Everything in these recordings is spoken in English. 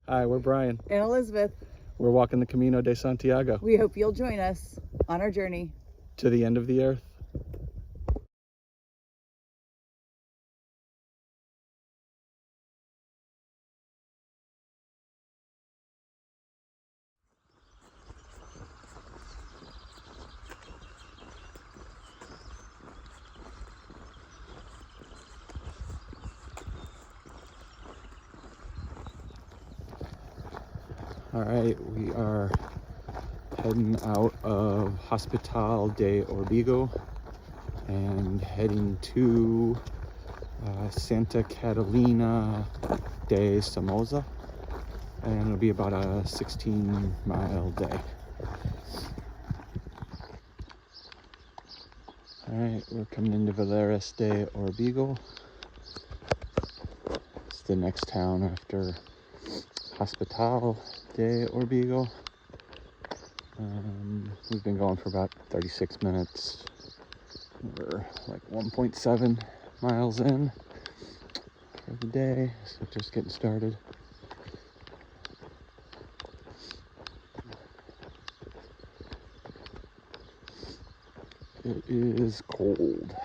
Hi, we're Brian. And Elizabeth. We're walking the Camino de Santiago. We hope you'll join us on our journey to the end of the earth. All right, we are heading out of Hospital de Orbigo and heading to Santa Catalina de Somoza, and it'll be about a 16-mile day. All right, we're coming into Villares de Orbigo. It's the next town after Hospital de Orbigo. We've been going for about 36 minutes. We're like 1.7 miles in for the day, so just getting started. It is cold.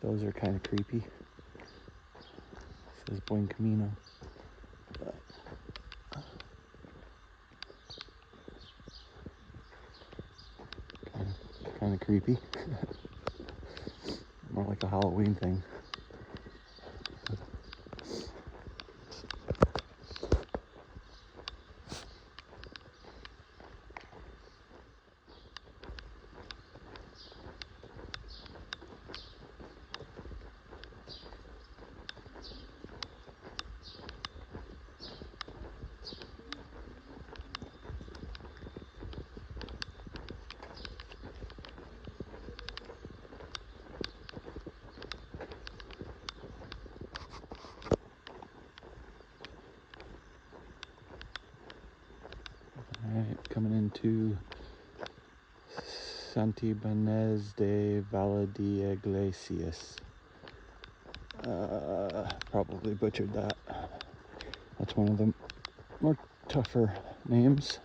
Those are kind of creepy. It says Buen Camino. Kind of creepy. More like a Halloween thing. Alright, coming into Santibáñez de Valle de Iglesias. Probably butchered that. That's one of the more tougher names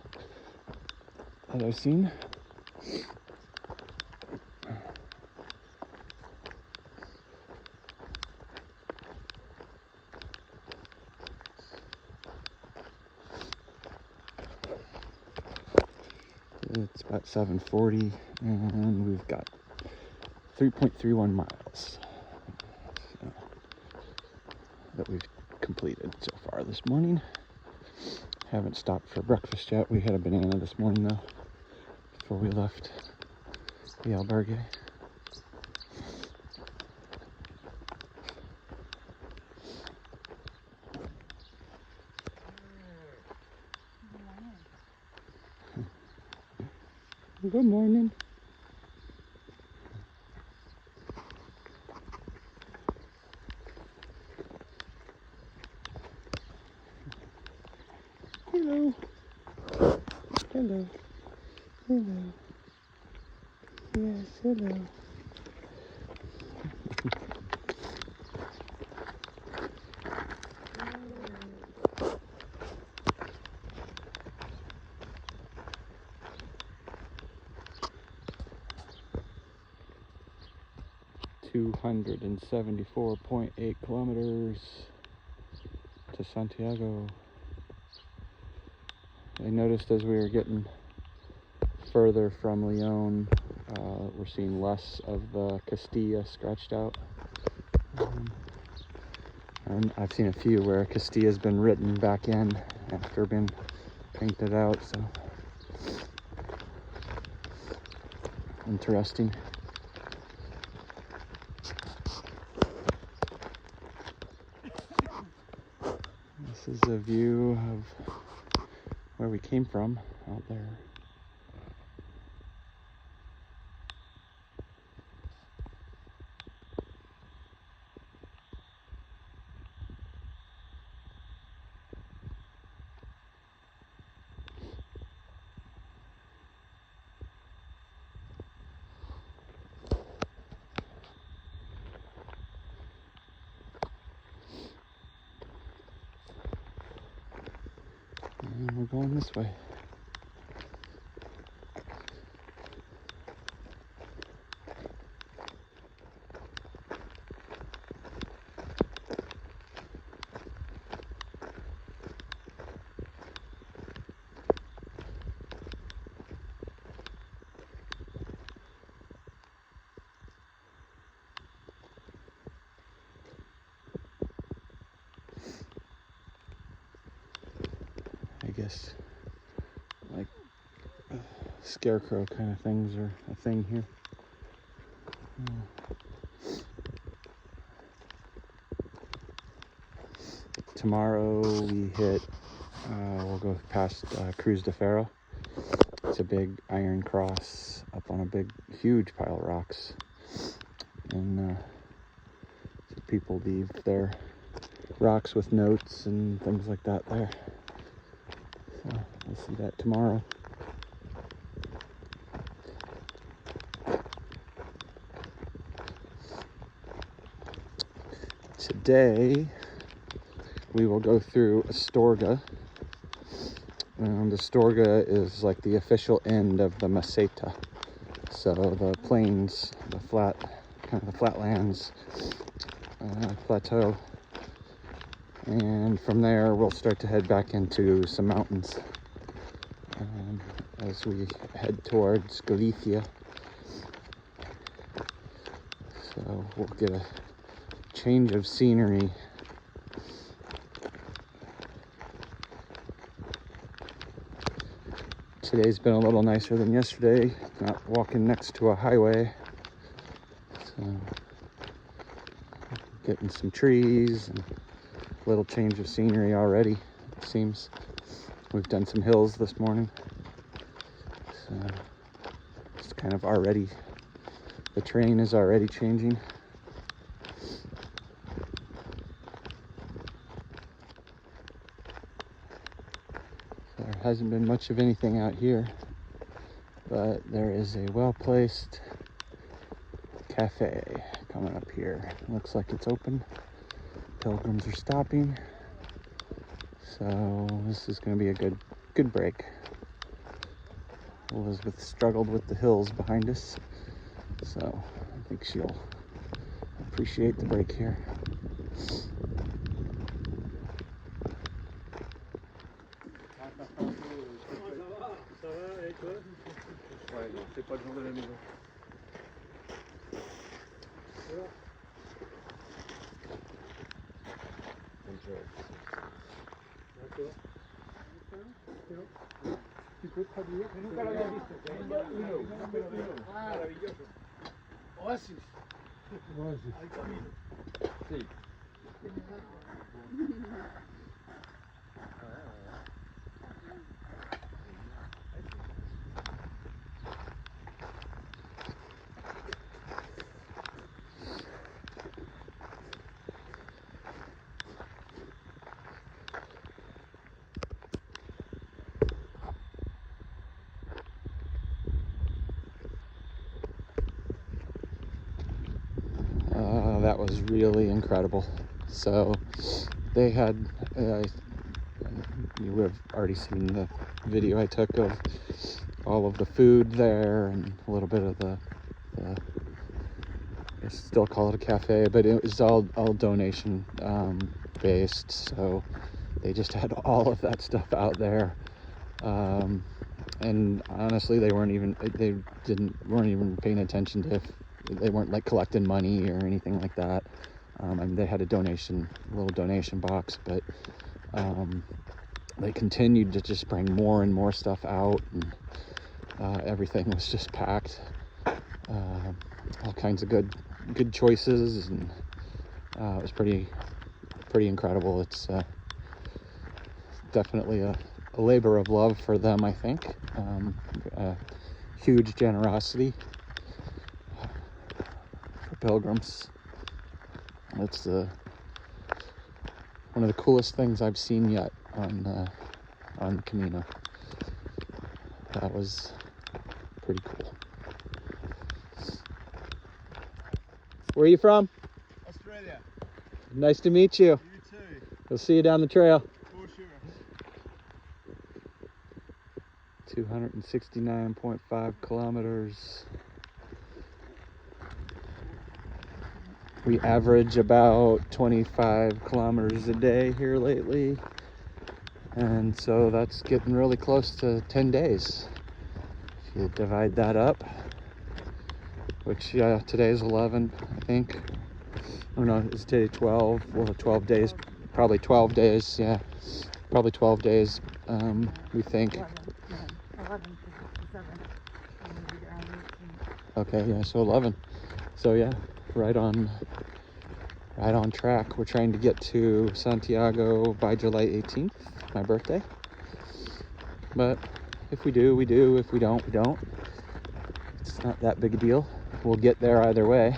that I've seen. It's about 7:40 and we've got 3.31 miles that we've completed so far this morning. Haven't stopped for breakfast yet. We had a banana this morning though before we left the albergue. Good morning. Hello. Hello. Hello. Yes, hello. $274.8 kilometers to Santiago. I noticed as we were getting further from Leon, we're seeing less of the Castilla scratched out. And I've seen a few where Castilla's been written back in after being painted out, so interesting. This is a view of where we came from out there. we're going this way. I guess like scarecrow kind of things are a thing here. Tomorrow we hit, we'll go past Cruz de Ferro. It's a big iron cross up on a big, huge pile of rocks. And so people leave their rocks with notes and things like that there. So we'll see that tomorrow. Today we will go through Astorga. And Astorga is like the official end of the Meseta. So the plains, the flatlands, plateau. And from there we'll start to head back into some mountains as we head towards Galicia. So we'll get a change of scenery. Today's been a little nicer than yesterday, not walking next to a highway. So getting some trees and a little change of scenery already, it seems. We've done some hills this morning. So it's kind of already, the terrain is already changing. There hasn't been much of anything out here, but there is a well-placed cafe coming up here. Looks like it's open. Pilgrims are stopping, so this is going to be a good break. Elizabeth struggled with the hills behind us, so I think she'll appreciate the break here. Tu peux traduire? Nunca lo había visto. Maravilloso. Oasis. Oasis. Al camino. Sí. That was really incredible. So they had, you have already seen the video I took of all of the food there and a little bit of the I still call it a cafe, but it was all donation based. So they just had all of that stuff out there. And honestly, they weren't even paying attention to if they weren't like collecting money or anything like that. I mean, they had a little donation box, but they continued to just bring more and more stuff out, and everything was just packed. All kinds of good choices, and it was pretty incredible. It's definitely a labor of love for them, I think. Huge generosity for pilgrims. It's one of the coolest things I've seen yet on the Camino. That was pretty cool. Where are you from? Australia. Nice to meet you. You too. We'll see you down the trail. For sure. 269.5 kilometers. We average about 25 kilometers a day here lately. And so that's getting really close to 10 days. If you divide that up, which today is 11, I think. Oh no, it's today 12. Well, 12 days, probably 12 days, yeah. Probably 12 days, we think. 11 to 57. Okay, yeah, so 11. So yeah, right on track. We're trying to get to Santiago by July 18th, my birthday. But if we do, we do. If we don't, we don't. It's not that big a deal. We'll get there either way.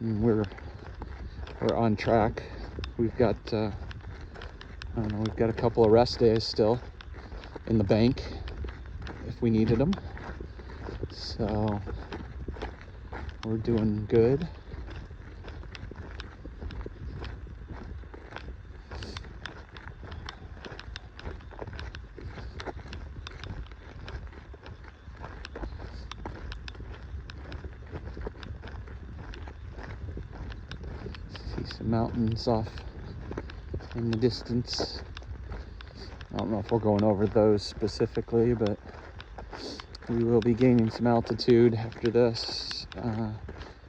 We're on track. We've got we've got a couple of rest days still in the bank if we needed them. So we're doing good. See some mountains off in the distance. I don't know if we're going over those specifically, but we will be gaining some altitude after this,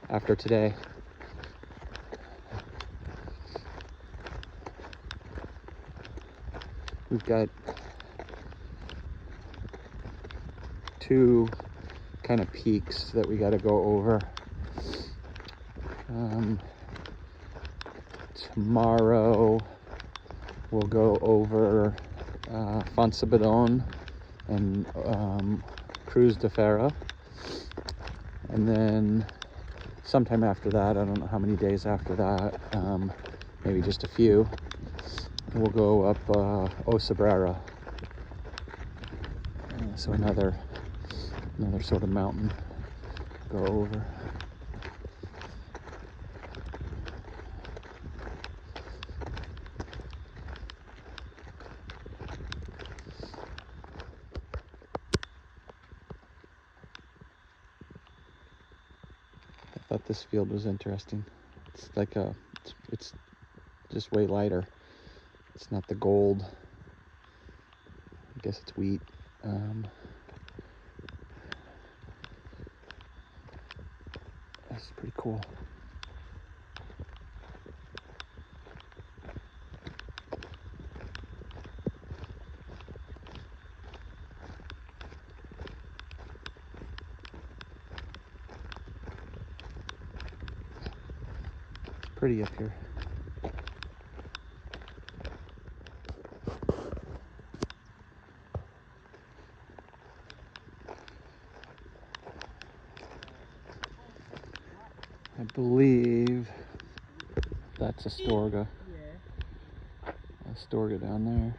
after today. We've got two kind of peaks that we got to go over. Tomorrow we'll go over Fontibedon and Cruz de Ferro, and then sometime after that, I don't know how many days after that, maybe just a few, we'll go up Osabrera, so another sort of mountain go over. I thought this field was interesting. It's like it's just way lighter. It's not the gold. I guess it's wheat. That's pretty cool. It's pretty up here. I believe that's Astorga. Astorga down there.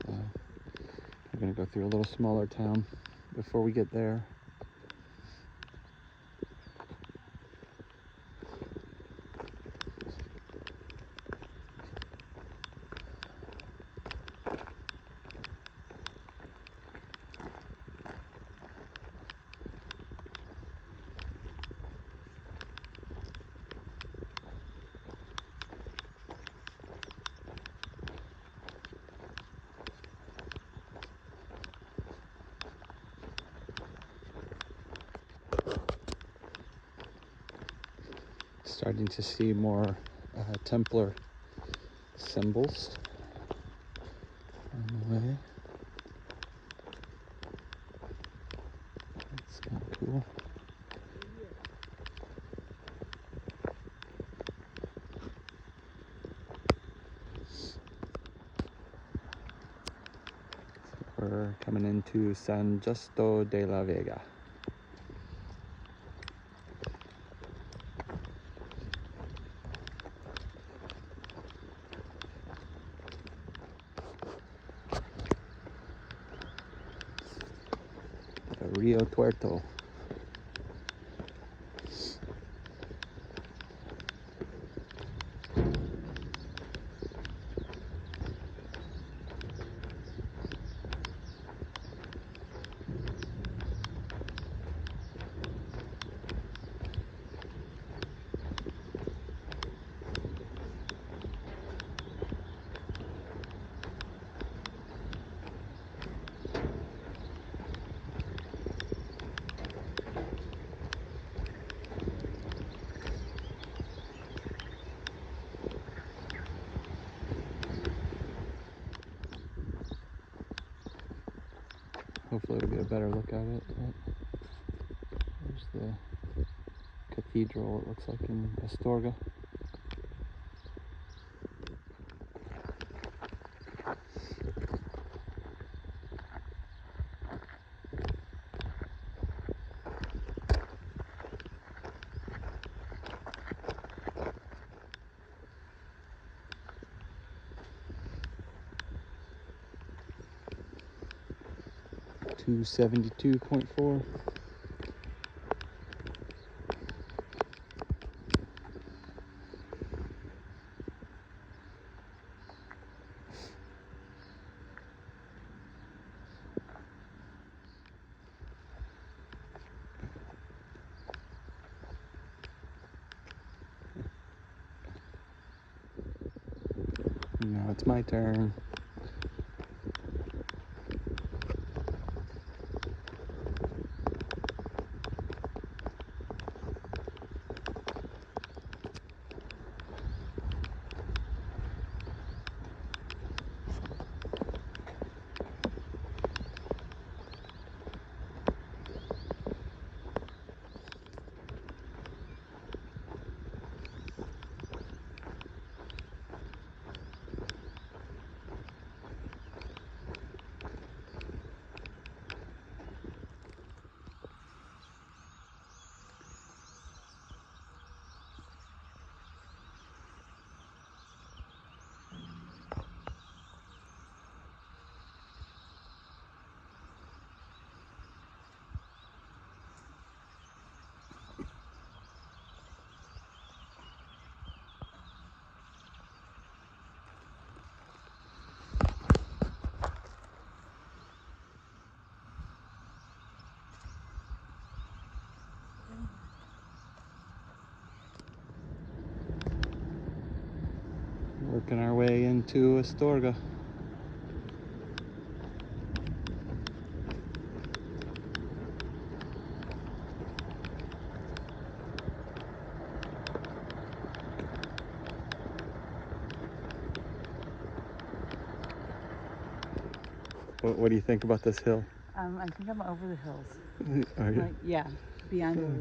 So we're gonna go through a little smaller town before we get there. Starting to see more Templar symbols on the way. That's kind of cool. We're coming into San Justo de la Vega. Rio Tuerto. Hopefully we'll get a better look at it. But there's the cathedral, it looks like, in Astorga. $272.4. Now it's my turn. Working our way into Astorga. What do you think about this hill? I think I'm over the hills. Are you? Like, yeah, beyond over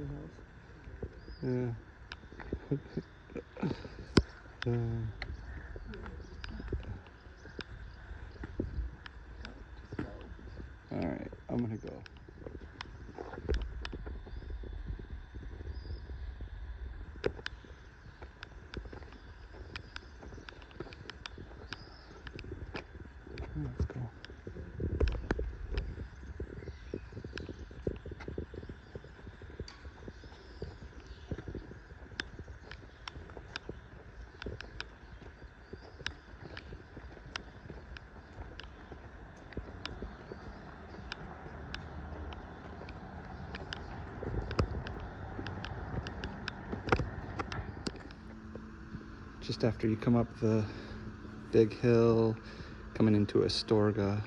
the hills. Yeah. All right, I'm gonna go. Let's go. Just after you come up the big hill, coming into Astorga,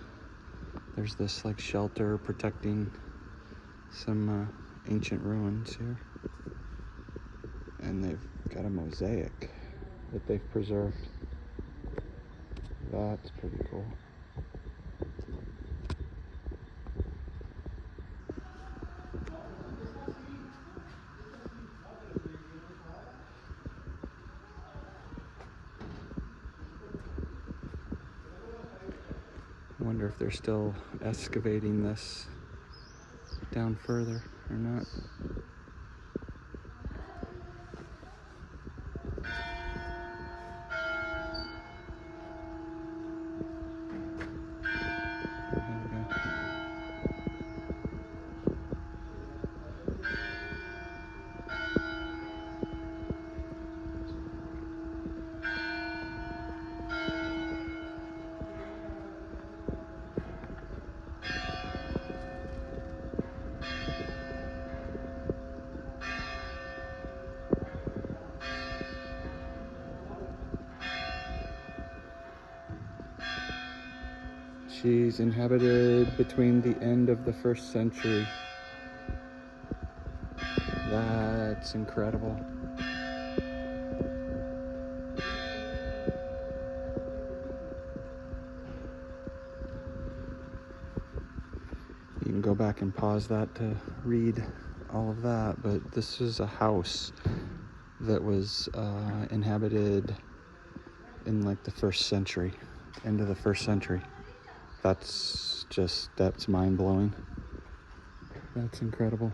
there's this like shelter protecting some ancient ruins here. And they've got a mosaic that they've preserved. That's pretty cool. I wonder if they're still excavating this down further or not. Here we go. She's inhabited between the end of the 1st century. That's incredible. can go back and pause that to read all of that, but this is a house that was inhabited in like the 1st century, end of the 1st century. That's mind-blowing. That's incredible.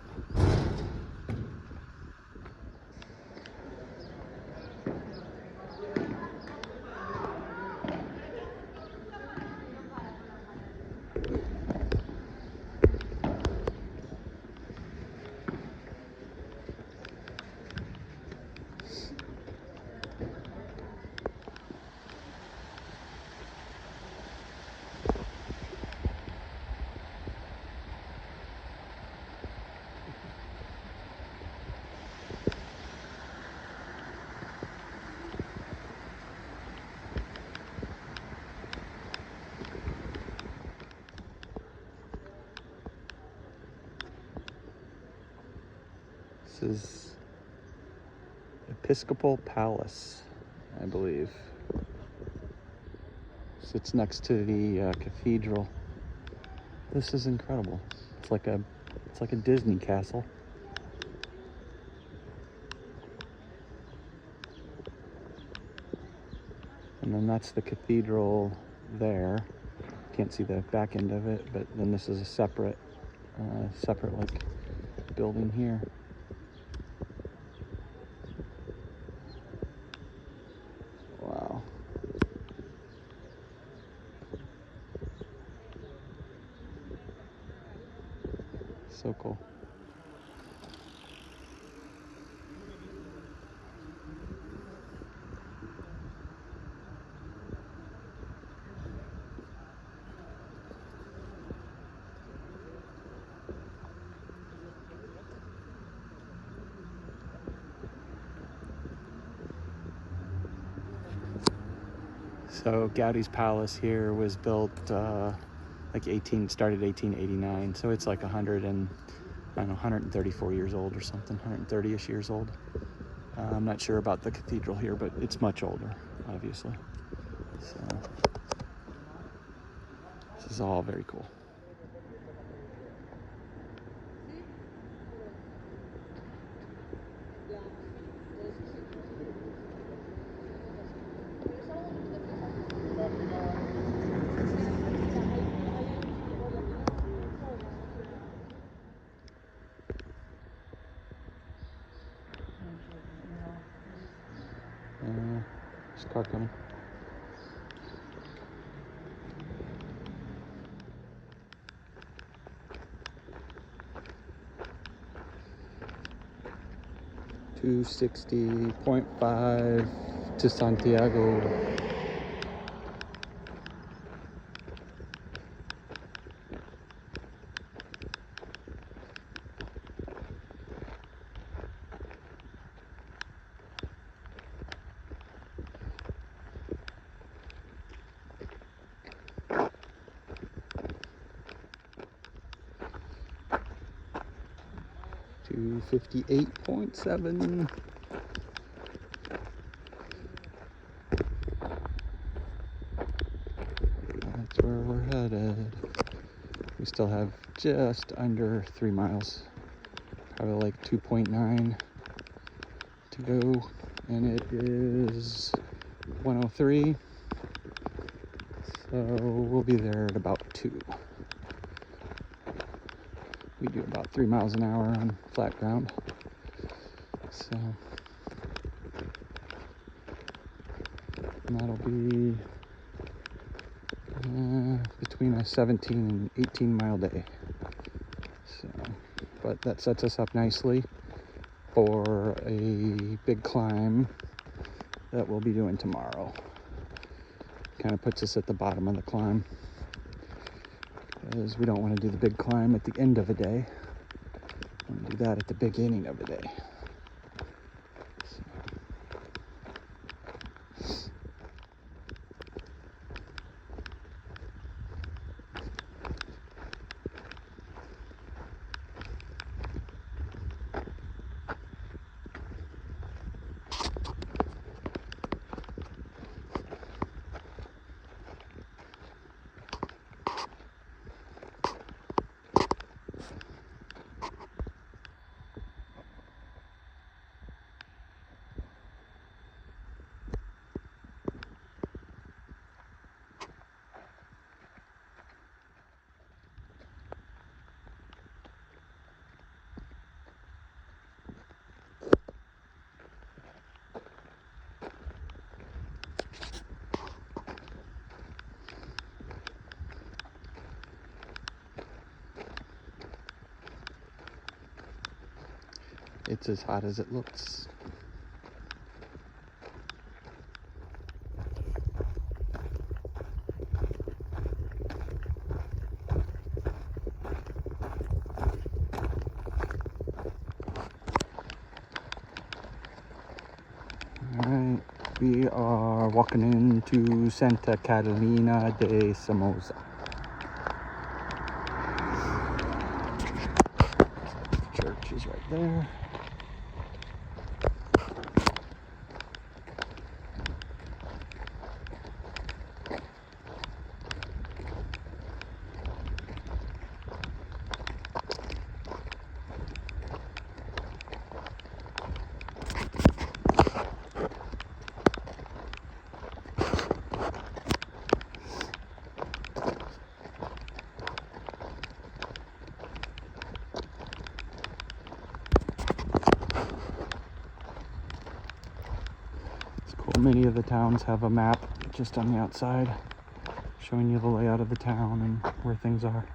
This is Episcopal Palace, I believe. Sits next to the cathedral. This is incredible. It's like a Disney castle. And then that's the cathedral there. Can't see the back end of it, but then this is a separate like building here. Wow. So cool. So Gaudi's palace here was built started 1889, so it's like 134 years old or something, 130-ish years old. I'm not sure about the cathedral here, but it's much older, obviously. So this is all very cool. There's a car coming. $260.5 to Santiago. $258.7. That's where we're headed. We still have just under 3 miles, probably like 2.9 to go, and it is 1:03, so we'll be there at about 2. We do about 3 miles an hour on flat ground, so and that'll be between a 17 and 18 mile day. So, but that sets us up nicely for a big climb that we'll be doing tomorrow. Kind of puts us at the bottom of the climb, because we don't want to do the big climb at the end of a day. We want to do that at the beginning of a day. it's as hot as it looks. Alright, we are walking into Santa Catalina de Somoza. Church is right there. Many of the towns have a map just on the outside showing you the layout of the town and where things are.